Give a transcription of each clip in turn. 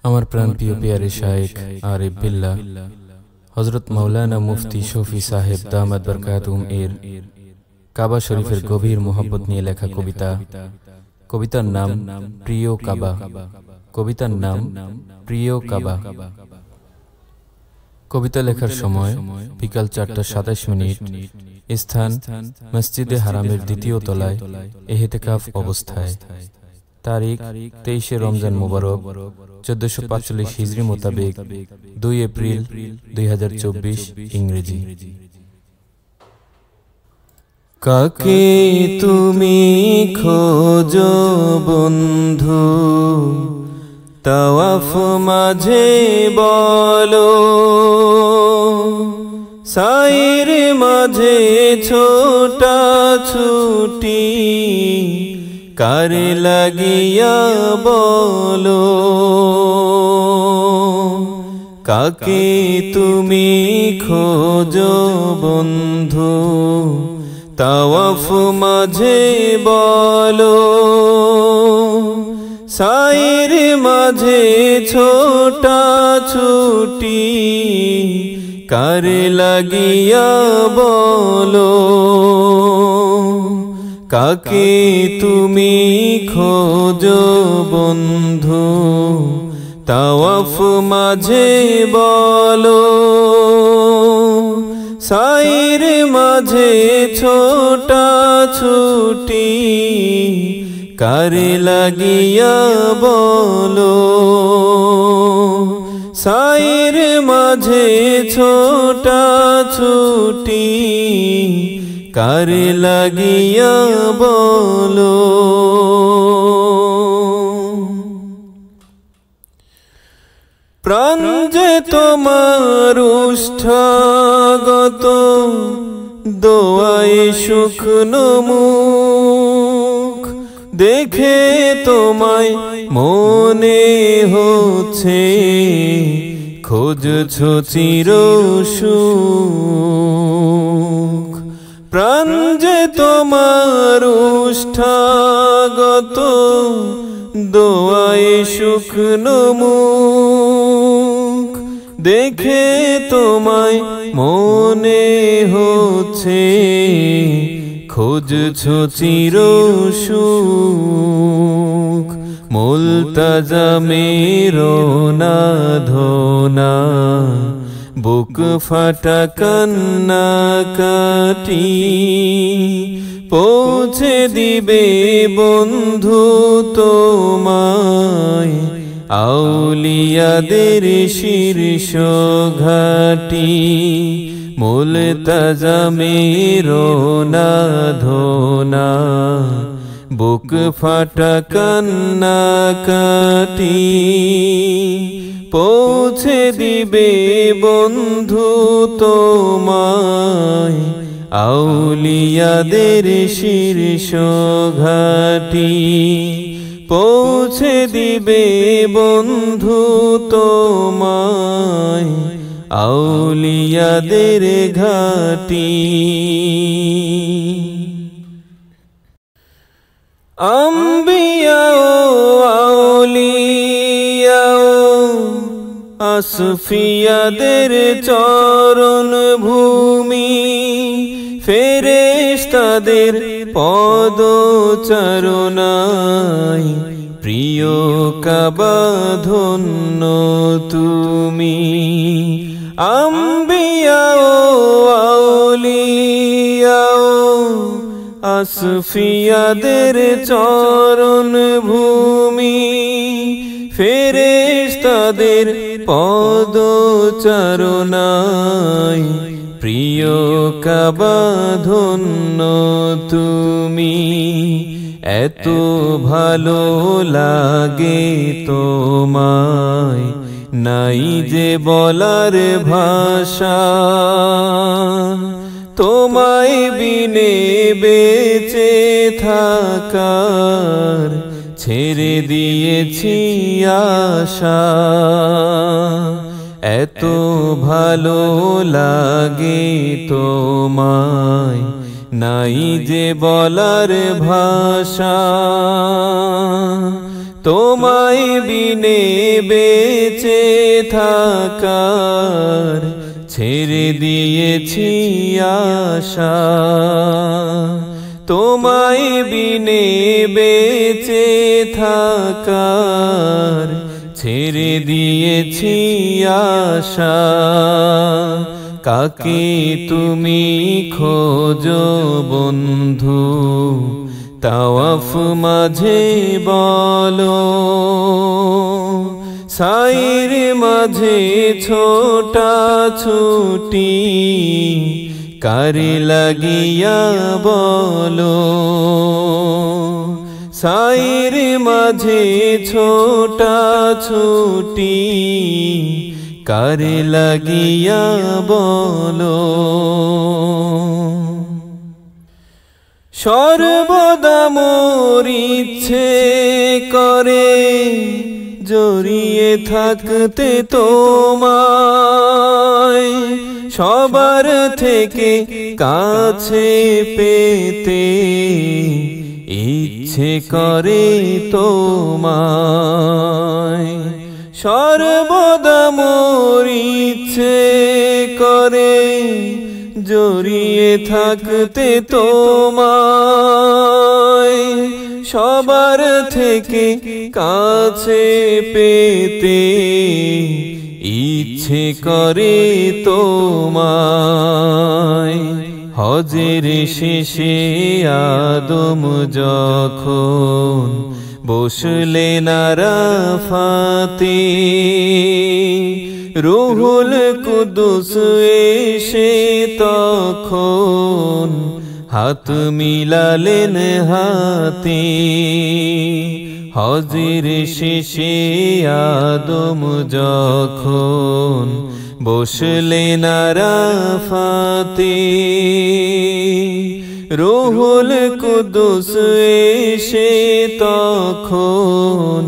আমার প্রাণপ্রিয় পিয়ারে শায়েখ আরিফ বিল্লাহ হযরত মাওলানা মুফতি শফি সাহেব দামাত বরকাতুহুম এর কাবা শরীফের গভীর মোহব্বত নিয়ে লেখা কবিতা। কবিতার নাম প্রিয় কাবা। কবিতার নাম প্রিয় কাবা। কবিতা লেখার সময় বিকাল 4:27। স্থান মসজিদে হারামের দ্বিতীয় তলায় ইহতিকাফ অবস্থায়। তারিখ 23 রমজান মুবারক 1445 হিজরি মোতাবেক 2 এপ্রিল 2024 ইংরেজি। কাকে তুমি খোঁজো বন্ধু, তাওয়াফ মাঝে বলো, সাইর মাঝে ছোটা ছুটি কারে লাগিয়া বলো। কাকে তুমি খোঁজো বন্ধু, তাওয়াফ মাঝে বলো, সাইর মাঝে ছোটা ছুটি কারে লাগিয়া বলো। কাকে তুমি খোঁজো বন্ধু, তাওয়াফ মাঝে বলো, সাইর মাঝে ছোটা ছুটি কারে লাগিয়া বলো। সাইর মাঝে ছোটা ছুটি কারে লাগিয়া বলো। প্রাণ যে তোমার উষ্ঠাগত, দোয়ায় শুকনো মুখ দেখে তোমায় মনে হচ্ছে খোঁজছো চির সুখ। প্রাণ যে তোমার উষ্ঠাগত, দোয়ায় শুকনো মুখ দেখে তোমায় মনে হচ্ছে খোঁজছো চির সুখ। মুলতাজামের না ধোনা বুক ফাটা কান্না কাটি পৌঁছে দিবে বন্ধু তোমায় আউলিয়াদের শীর্ষ ঘাটি। মুলতাজামের না ধোনা বুক ফাটা কান্না কাটি পৌঁছে দিবে বন্ধু তোমায় আউলিয়াদের শীর্ষ ঘাটি। পৌঁছে দিবে বন্ধু তোমায় আউলিয়াদের ঘাটি। আম্বিয়া ও আউলিয়া ও আসফিয়াদের চরণ ভূমি, ফেরেশতাদের পদচারণায় প্রিয় কাবা ধন্য তুমি। আম্বিয়া ও আউলিয়া ও আসফিয়াদের চরণ ভূমি, ফেরেশতাদের পদচারণায় প্রিয় কাবা ধন্য তুমি। এত ভালো লাগে তোমায় নাই যে বলার ভাষা, তোমায় বিনে বেঁচে থাকার ছেড়ে দিয়েছি আশা। এত ভালো লাগে তোমায় নাই যে বলার ভাষা, তোমায় বিনে বেঁচে থাকার ছেড়ে দিয়েছি আশা তোমায় বিনে বেঁচে থাকার ছেড়ে দিয়েছি আশা কাকে তুমি খোঁজো বন্ধু তাওয়াফ মাঝে বলো সাইর মাঝে ছোটা ছুটি কারে লাগিয়া বলো সাইর মাঝে ছোটা ছুটি কারে লাগিয়া বলো সর্বদা মোর ইচ্ছে করে জড়িয়ে থাকতে তোমায় সবার থেকে কাছে পেতে ইচ্ছে করে তোমায় সর্বদা মোর ইচ্ছে করে জড়িয়ে থাকতে তোমায় সবার থেকে কাছে পেতে ইচ্ছে করে তোমায় হজের শেষে আদম যখন বসলেন আরাফাতে রুহুল কুদুস এসে তখন হাত মিলালেন হাতে হজের শেষে আদম যখন বসলেন আরাফাতে রুহুল কুদুস এসে তখন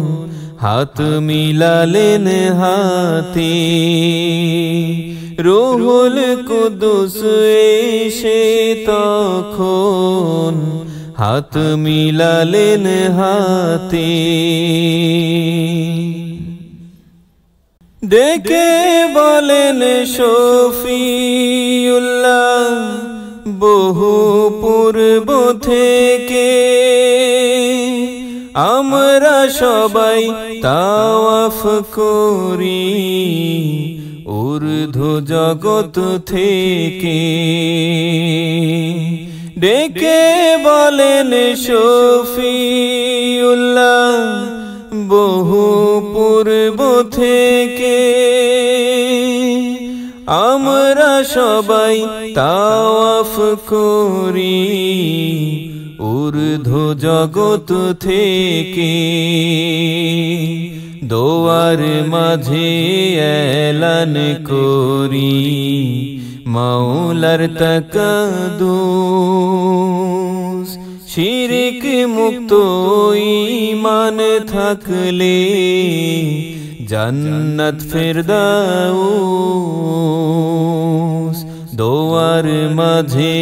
হাত মিলালেন হাতে রুহুল কুদুস এসে তখন হাত মিলালেন হাতে ডেকে বলেন শফিউল্লাহ বহু পূর্ব থেকে আমরা সবাই তাওয়াফ করি ঊর্ধ্ব জগৎ থেকে ডেকে বলেন শফিউল্লাহ বহু পূর্ব থেকে আমরা সবাই তাওয়াফ করি ঊর্ধ্ব জগৎ থেকে দোয়ার মাঝে এলান করি মাওলার তাকাদুস শিরক মুক্ত ঈমান থাকলে জান্নাত ফেরদাউস দোয়ার মাঝে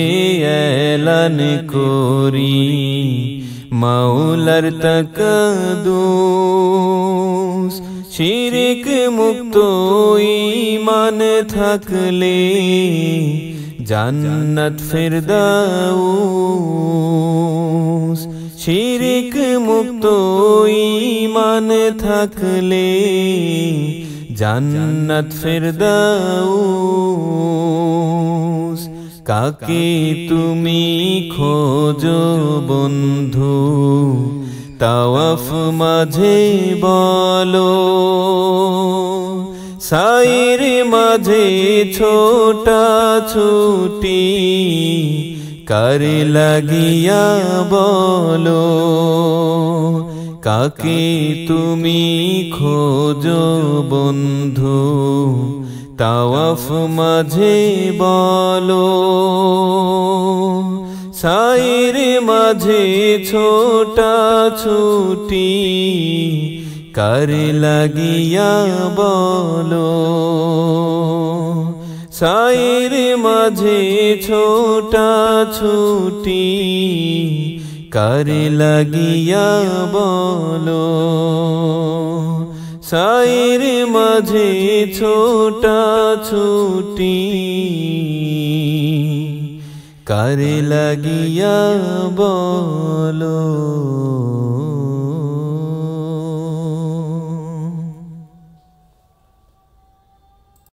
এলান করি মাওলার তাকাদুস শিরক মুক্ত ঈমান থাকলে জান্নাত ফেরদাউস শিরক মুক্ত ঈমান থাকলে জান্নাত ফেরদাউস কাকে তুমি খোঁজো বন্ধু তাওয়াফ মাঝে বলো সাইর মাঝে ছোটা ছুটি কারে লাগিয়া বলো কাকে তুমি খোঁজো বন্ধু তাওয়াফ মাঝে বলো সাইর মাঝে ছোটা ছুটি কারে লাগিয়া বলো সাইর মাঝে ছোটা ছুটি কারে লাগিয়া বলো সাইর মাঝে ছোটা ছুটি কারে লাগিয়া বলো।